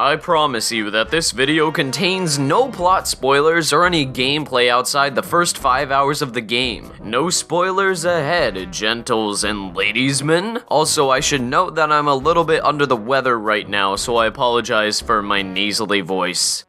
I promise you that this video contains no plot spoilers or any gameplay outside the first 5 hours of the game. No spoilers ahead, gentles and ladiesmen. Also, I should note that I'm a little bit under the weather right now, so I apologize for my nasally voice.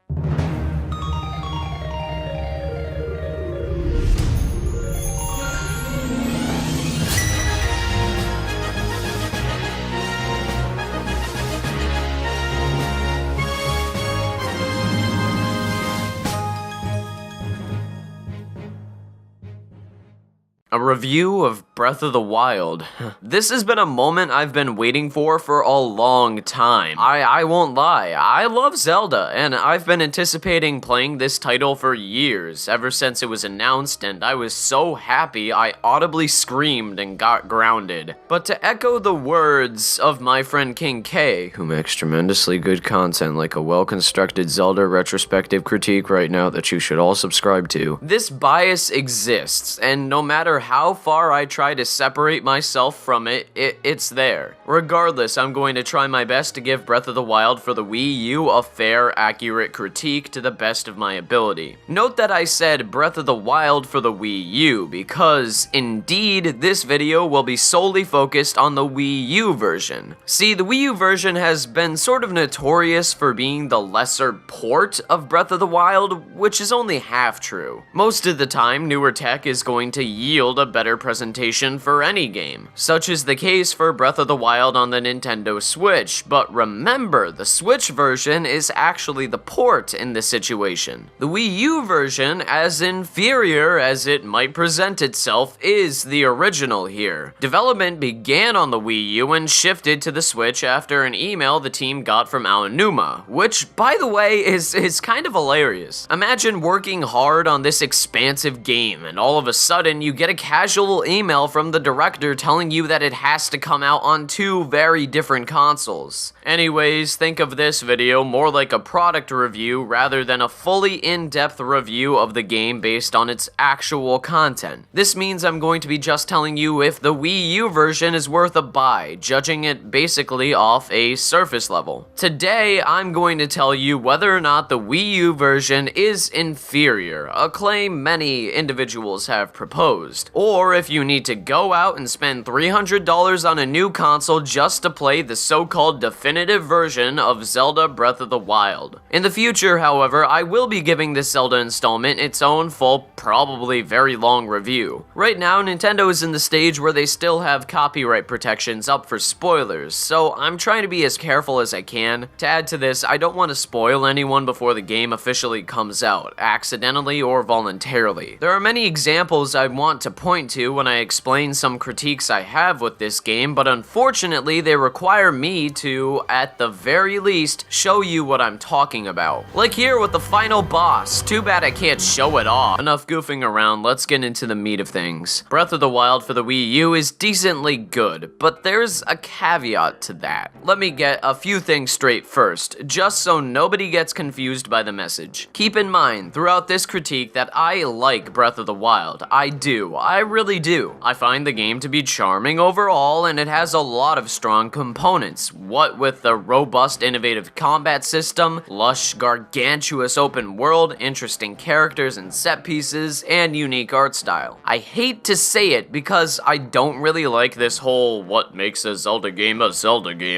A review of Breath of the Wild. This has been a moment I've been waiting for a long time. I won't lie, I love Zelda, and I've been anticipating playing this title for years, ever since it was announced, and I was so happy I audibly screamed and got grounded. But to echo the words of my friend King K, who makes tremendously good content like a well-constructed Zelda retrospective critique right now that you should all subscribe to, this bias exists, and no matter how far I try to separate myself from it's there. Regardless, I'm going to try my best to give Breath of the Wild for the Wii U a fair, accurate critique to the best of my ability. Note that I said Breath of the Wild for the Wii U because, indeed, this video will be solely focused on the Wii U version. See, the Wii U version has been sort of notorious for being the lesser port of Breath of the Wild, which is only half true. Most of the time, newer tech is going to yield a better presentation for any game. Such is the case for Breath of the Wild on the Nintendo Switch, but remember, the Switch version is actually the port in this situation. The Wii U version, as inferior as it might present itself, is the original here. Development began on the Wii U and shifted to the Switch after an email the team got from Aonuma, which, by the way, is kind of hilarious. Imagine working hard on this expansive game, and all of a sudden you get a casual email from the director telling you that it has to come out on two very different consoles. Anyways, think of this video more like a product review rather than a fully in-depth review of the game based on its actual content. This means I'm going to be just telling you if the Wii U version is worth a buy, judging it basically off a surface level. Today, I'm going to tell you whether or not the Wii U version is inferior, a claim many individuals have proposed, or if you need to go out and spend $300 on a new console just to play the so-called definitive version of Zelda Breath of the Wild. In the future, however, I will be giving this Zelda installment its own full, probably very long review. Right now, Nintendo is in the stage where they still have copyright protections up for spoilers, so I'm trying to be as careful as I can. To add to this, I don't want to spoil anyone before the game officially comes out, accidentally or voluntarily. There are many examples I want to point to when I explain some critiques I have with this game, but unfortunately they require me to, at the very least, show you what I'm talking about. Like here with the final boss. Too bad I can't show it off. Enough goofing around, let's get into the meat of things. Breath of the Wild for the Wii U is decently good, but there's a caveat to that. Let me get a few things straight first, just so nobody gets confused by the message. Keep in mind, throughout this critique, that I like Breath of the Wild. I do. I really do. I find the game to be charming overall, and it has a lot of strong components. What with the robust, innovative combat system, lush, gargantuous open world, interesting characters and set pieces, and unique art style. I hate to say it because I don't really like this whole what makes a Zelda game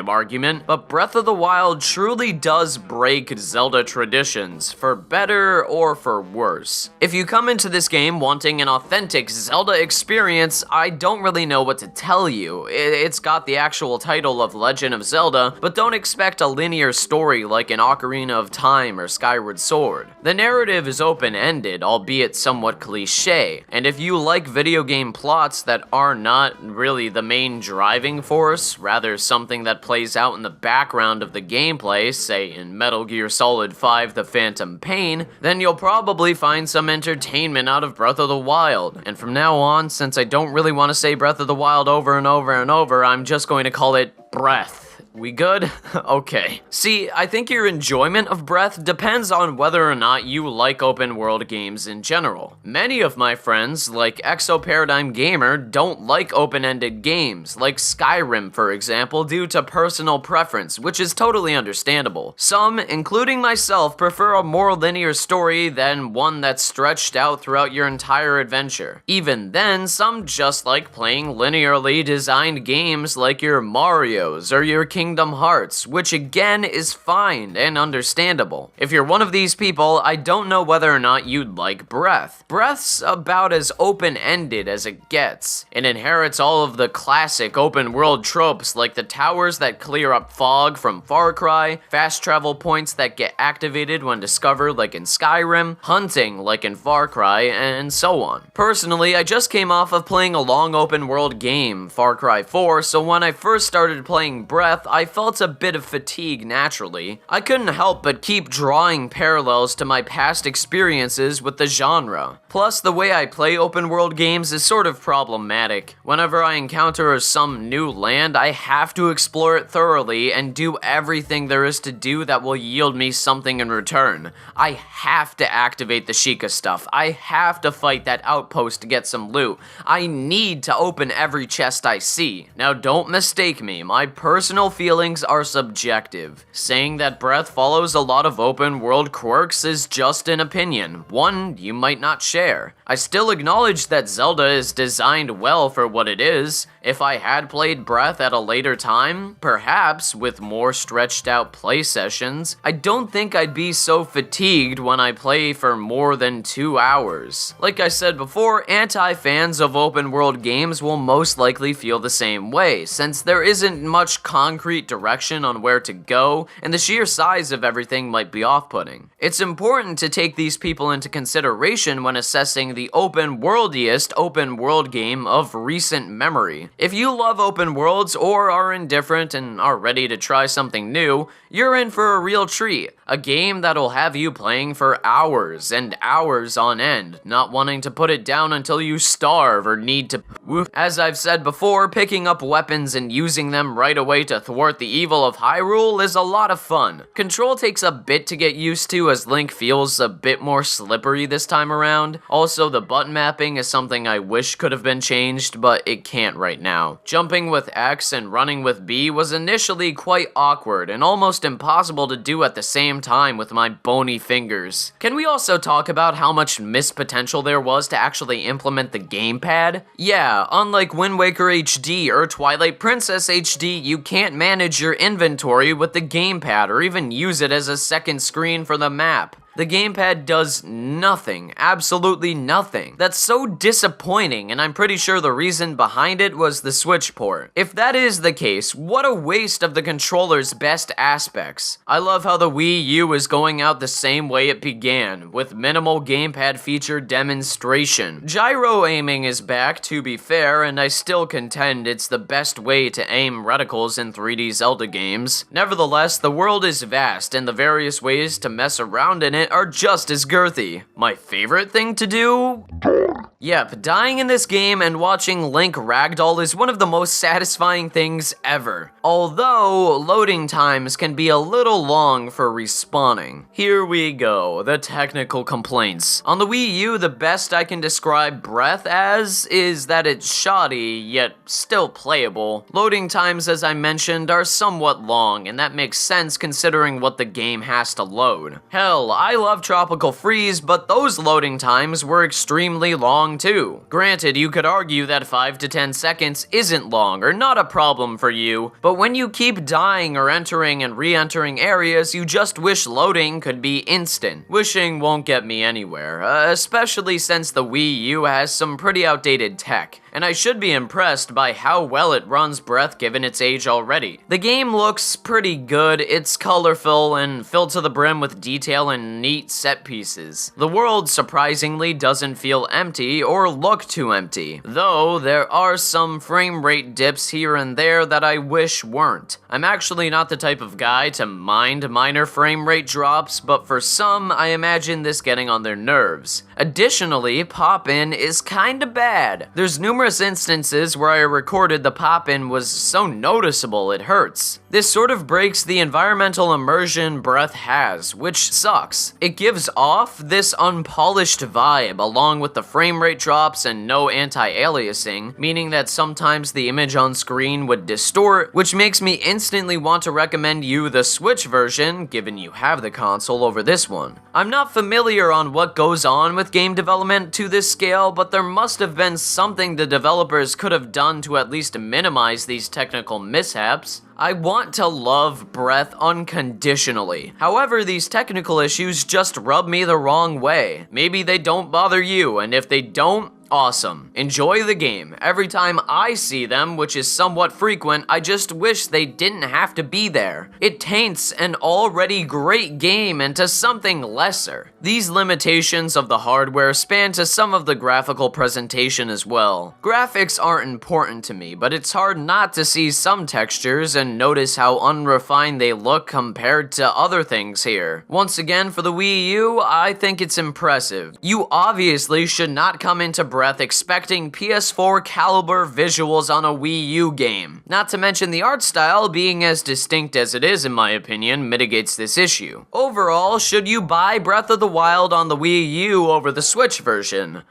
argument, but Breath of the Wild truly does break Zelda traditions, for better or for worse. If you come into this game wanting an authentic Zelda experience, I don't really know what to tell you. It's got the actual title of Legend of Zelda, but don't expect a linear story like in Ocarina of Time or Skyward Sword. The narrative is open-ended, albeit somewhat cliche, and if you like video game plots that are not really the main driving force, rather something that plays out in the background of the gameplay, say in Metal Gear Solid 5 The Phantom Pain, then you'll probably find some entertainment out of Breath of the Wild. And from now on, since I don't really want to say Breath of the Wild over and over and over, I'm just going to call it Breath. We good? Okay. See, I think your enjoyment of Breath depends on whether or not you like open world games in general. Many of my friends, like Exoparadigm Gamer, don't like open-ended games, like Skyrim for example, due to personal preference, which is totally understandable. Some, including myself, prefer a more linear story than one that's stretched out throughout your entire adventure. Even then, some just like playing linearly designed games like your Marios or your Kingdom Hearts, which again is fine and understandable. If you're one of these people, I don't know whether or not you'd like Breath. Breath's about as open-ended as it gets. It inherits all of the classic open world tropes like the towers that clear up fog from Far Cry, fast travel points that get activated when discovered like in Skyrim, hunting like in Far Cry, and so on. Personally, I just came off of playing a long open world game, Far Cry 4, so when I first started playing Breath, I felt a bit of fatigue naturally. I couldn't help but keep drawing parallels to my past experiences with the genre. Plus, the way I play open world games is sort of problematic. Whenever I encounter some new land, I have to explore it thoroughly and do everything there is to do that will yield me something in return. I have to activate the Sheikah stuff. I have to fight that outpost to get some loot. I need to open every chest I see. Now don't mistake me, my personal feelings are subjective. Saying that Breath follows a lot of open world quirks is just an opinion, one you might not share. I still acknowledge that Zelda is designed well for what it is. If I had played Breath at a later time, perhaps with more stretched out play sessions, I don't think I'd be so fatigued when I play for more than 2 hours. Like I said before, anti-fans of open world games will most likely feel the same way, since there isn't much concrete direction on where to go, and the sheer size of everything might be off-putting. It's important to take these people into consideration when assessing the open-worldiest open world game of recent memory. If you love open worlds or are indifferent and are ready to try something new, you're in for a real treat. A game that'll have you playing for hours and hours on end, not wanting to put it down until you starve or need to woof. As I've said before, picking up weapons and using them right away to thwart the evil of Hyrule is a lot of fun. Control takes a bit to get used to as Link feels a bit more slippery this time around. Also, the button mapping is something I wish could have been changed, but it can't right now. Jumping with X and running with B was initially quite awkward and almost impossible to do at the same time with my bony fingers. Can we also talk about how much missed potential there was to actually implement the gamepad? Yeah, unlike Wind Waker HD or Twilight Princess HD, you can't manage your inventory with the gamepad or even use it as a second screen for the map. The gamepad does nothing, absolutely nothing. That's so disappointing, and I'm pretty sure the reason behind it was the Switch port. If that is the case, what a waste of the controller's best aspects. I love how the Wii U is going out the same way it began, with minimal gamepad feature demonstration. Gyro aiming is back, to be fair, and I still contend it's the best way to aim reticles in 3D Zelda games. Nevertheless, the world is vast, and the various ways to mess around in it are just as girthy. My favorite thing to do? Yep, dying in this game and watching Link ragdoll is one of the most satisfying things ever. Although, loading times can be a little long for respawning. Here we go, the technical complaints. On the Wii U, the best I can describe Breath as is that it's shoddy, yet still playable. Loading times, as I mentioned, are somewhat long, and that makes sense considering what the game has to load. Hell, I love Tropical Freeze, but those loading times were extremely long too. Granted, you could argue that 5 to 10 seconds isn't long or not a problem for you, but when you keep dying or entering and re-entering areas, you just wish loading could be instant. Wishing won't get me anywhere, especially since the Wii U has some pretty outdated tech. And I should be impressed by how well it runs Breath given its age already. The game looks pretty good, it's colorful and filled to the brim with detail and neat set pieces. The world surprisingly doesn't feel empty or look too empty, though there are some frame rate dips here and there that I wish weren't. I'm actually not the type of guy to mind minor frame rate drops, but for some, I imagine this getting on their nerves. Additionally, pop-in is kinda bad. There's numerous instances where I recorded the pop-in was so noticeable it hurts. This sort of breaks the environmental immersion Breath has, which sucks. It gives off this unpolished vibe along with the frame rate drops and no anti-aliasing, meaning that sometimes the image on screen would distort, which makes me instantly want to recommend you the Switch version, given you have the console over this one. I'm not familiar on what goes on with game development to this scale, but there must have been something the developers could have done to at least minimize these technical mishaps. I want to love Breath unconditionally. However, these technical issues just rub me the wrong way. Maybe they don't bother you, and if they don't, awesome. Enjoy the game. Every time I see them, which is somewhat frequent, I just wish they didn't have to be there. It taints an already great game into something lesser. These limitations of the hardware span to some of the graphical presentation as well. Graphics aren't important to me, but it's hard not to see some textures and notice how unrefined they look compared to other things here. Once again, for the Wii U, I think it's impressive. You obviously should not come into Breath expecting PS4 caliber visuals on a Wii U game. Not to mention the art style being as distinct as it is in my opinion mitigates this issue. Overall, should you buy Breath of the Wild on the Wii U over the Switch version?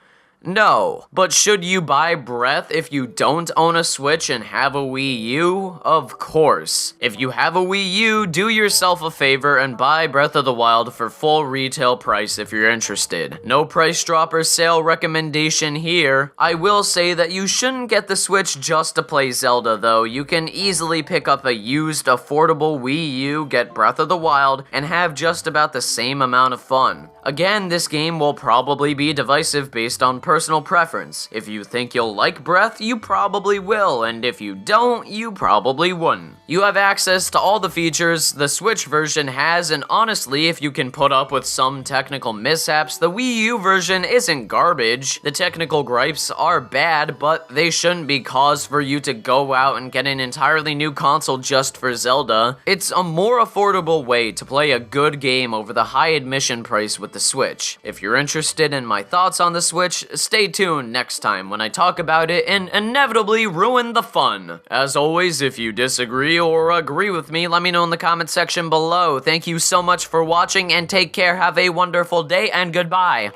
No. But should you buy Breath if you don't own a Switch and have a Wii U? Of course. If you have a Wii U, do yourself a favor and buy Breath of the Wild for full retail price if you're interested. No price drop or sale recommendation here. I will say that you shouldn't get the Switch just to play Zelda though. You can easily pick up a used affordable Wii U, get Breath of the Wild, and have just about the same amount of fun. Again, this game will probably be divisive based on personal preference. If you think you'll like Breath, you probably will, and if you don't, you probably wouldn't. You have access to all the features the Switch version has, and honestly, if you can put up with some technical mishaps, the Wii U version isn't garbage. The technical gripes are bad, but they shouldn't be cause for you to go out and get an entirely new console just for Zelda. It's a more affordable way to play a good game over the high admission price with the Switch. If you're interested in my thoughts on the Switch, stay tuned next time when I talk about it and inevitably ruin the fun. As always, if you disagree or agree with me, let me know in the comment section below. Thank you so much for watching and take care. Have a wonderful day and goodbye.